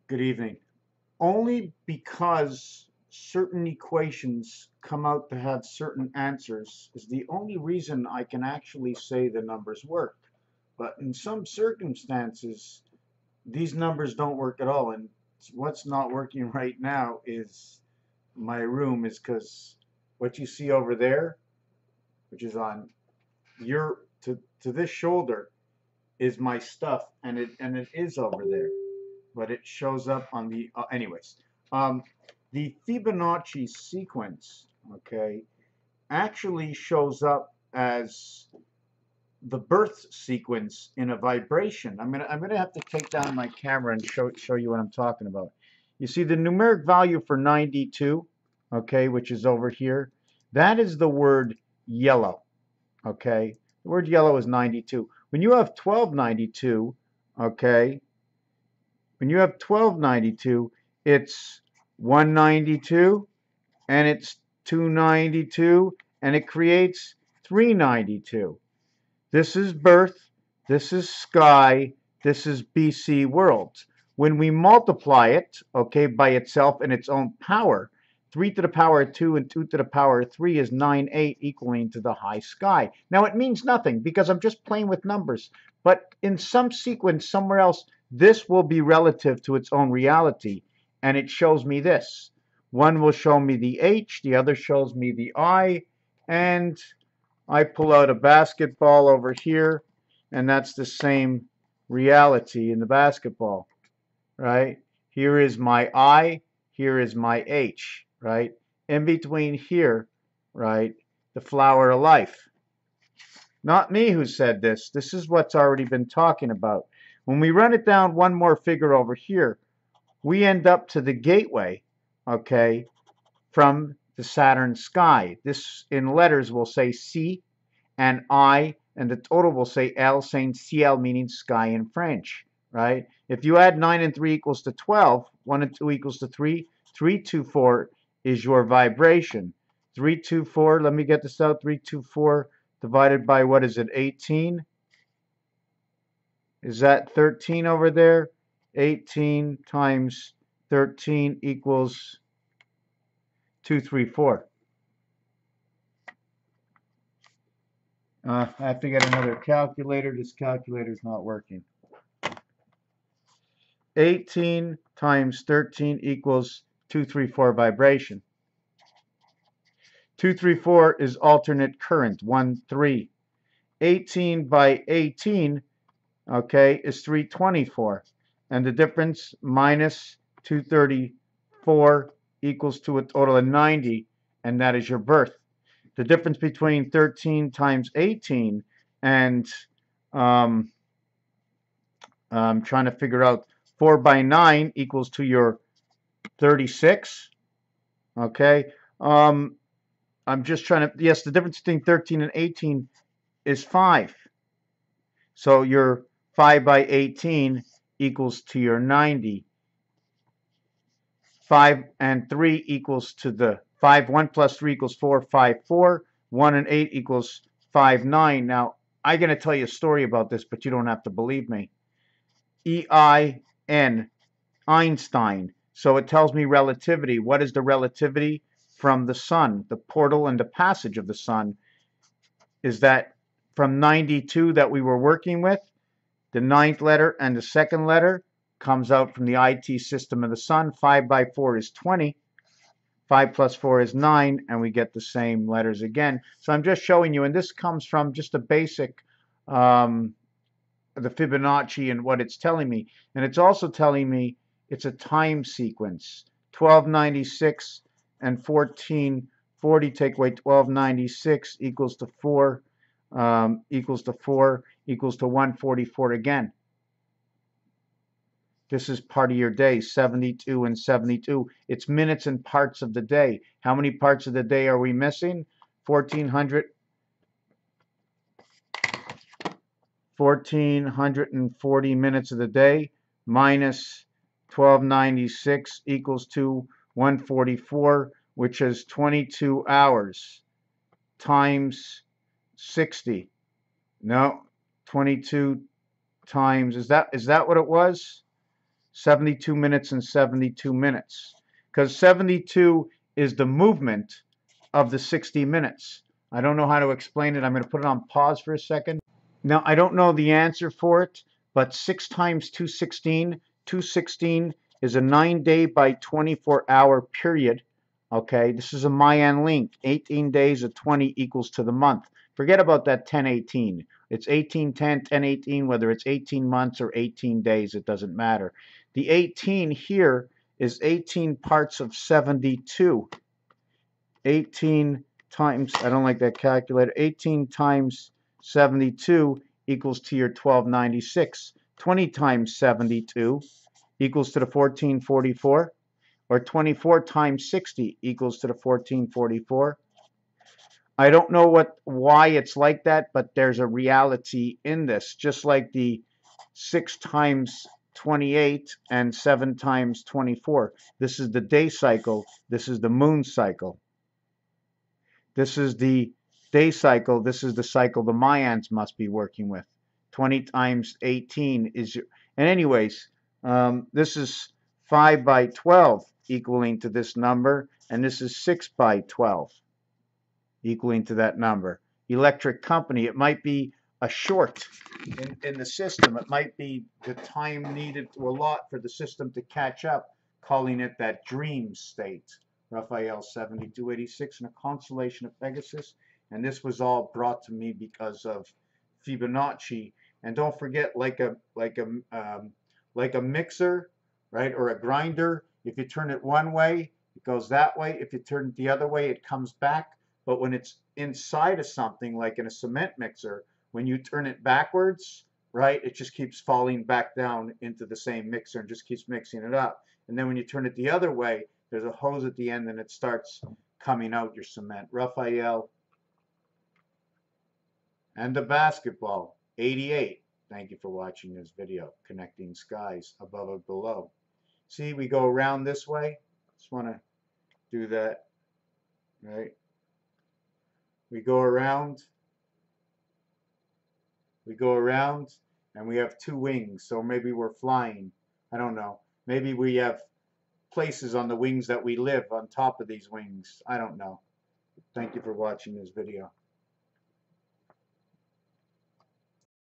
Good evening. Only because certain equations come out to have certain answers is the only reason I can actually say the numbers work. But in some circumstances, these numbers don't work at all. And what's not working right now is my room, is because what you see over there, which is on your to this shoulder, is my stuff, and it is over there, but it shows up on the anyways. Um, the Fibonacci sequence, okay, actually shows up as the birth sequence in a vibration. I'm gonna have to take down my camera and show you what I'm talking about. You see the numeric value for 92, okay, which is over here. That is the word yellow, okay. The word yellow is 92. When you have 1292, okay, when you have 1292, it's 192 and it's 292 and it creates 392. This is birth, this is sky, this is BC worlds. When we multiply it, okay, by itself in its own power, 3 to the power of 2 and 2 to the power of 3 is 98, equaling to the high sky. Now it means nothing because I'm just playing with numbers, but in some sequence somewhere else, this will be relative to its own reality, and it shows me this. One will show me the H, the other shows me the I, and I pull out a basketball over here, and that's the same reality in the basketball, right? Here is my I, here is my H, right? In between here, right, the flower of life. Not me who said this. This is what's already been talking about. When we run it down one more figure over here, we end up to the gateway, okay, from the Saturn sky. This in letters will say C and I, and the total will say L, saying CL, meaning sky in French, right? If you add 9 and 3 equals to 12, 1 and 2 equals to 3, 324 is your vibration. 324, let me get this out, 324 divided by, what is it, 18? Is that 13 over there? 18 times 13 equals 234. I have to get another calculator. This calculator is not working. 18 times 13 equals 234 vibration. 234 is alternate current, 1, 3. 18 by 18, okay, is 324. And the difference minus 234 equals to a total of 90, and that is your birth. The difference between 13 times 18 and I'm trying to figure out 4 by 9 equals to your 36. Okay. I'm just trying to, yes, the difference between 13 and 18 is 5. So your 5 by 18 equals to your 90. 5 and 3 equals to the 5. 1 plus 3 equals 4, 5, 4. 1 and 8 equals 5, 9. Now, I'm going to tell you a story about this, but you don't have to believe me. E-I-N, Einstein. So it tells me relativity. What is the relativity from the sun? The portal and the passage of the sun is that from 92 that we were working with, the 9th letter and the 2nd letter comes out from the IT system of the sun. 5 by 4 is 20. 5 plus 4 is 9, and we get the same letters again. So I'm just showing you, and this comes from just a basic the Fibonacci and what it's telling me. And it's also telling me it's a time sequence. 1296 and 1440 take away 1296 equals to 4, equals to 4, equals to 144 again. This is part of your day, 72 and 72. It's minutes and parts of the day. How many parts of the day are we missing? 1440 minutes of the day minus 1296 equals to 144, which is 22 hours times 60. No, 22 times, is that what it was? 72 minutes and 72 minutes. Because 72 is the movement of the 60 minutes. I don't know how to explain it. I'm going to put it on pause for a second. Now, I don't know the answer for it, but 6 times 216, 216 is a 9-day by 24-hour period. Okay, this is a Mayan link. 18 days of 20 equals to the month. Forget about that 1018. It's 1810, 1018, whether it's 18 months or 18 days, it doesn't matter. The 18 here is 18 parts of 72. 18 times, I don't like that calculator, 18 times 72 equals to your 1296. 20 times 72 equals to the 1444, or 24 times 60 equals to the 1444. I don't know why it's like that, but there's a reality in this, just like the 6 times 28 and 7 times 24. This is the day cycle, this is the moon cycle. This is the day cycle. This is the cycle the Mayans must be working with. 20 times 18 is your, and anyways, this is 5 by 12 equaling to this number, and this is 6 by 12 equaling to that number. Electric company, it might be a short in the system. It might be the time needed to allot for the system to catch up, calling it that dream state. Raphael 7286 in a constellation of Pegasus, and this was all brought to me because of Fibonacci. And don't forget, like a mixer, right, or a grinder, if you turn it one way, it goes that way. If you turn it the other way, it comes back. But when it's inside of something, like in a cement mixer, when you turn it backwards, right, it just keeps falling back down into the same mixer and just keeps mixing it up. And then when you turn it the other way, there's a hose at the end and it starts coming out your cement. Raphael and the basketball, 88. Thank you for watching this video, Connecting Skies Above and Below. See, we go around this way. Just want to do that, right? We go around, and we have 2 wings, so maybe we're flying. I don't know. Maybe we have places on the wings that we live on top of these wings. I don't know. Thank you for watching this video.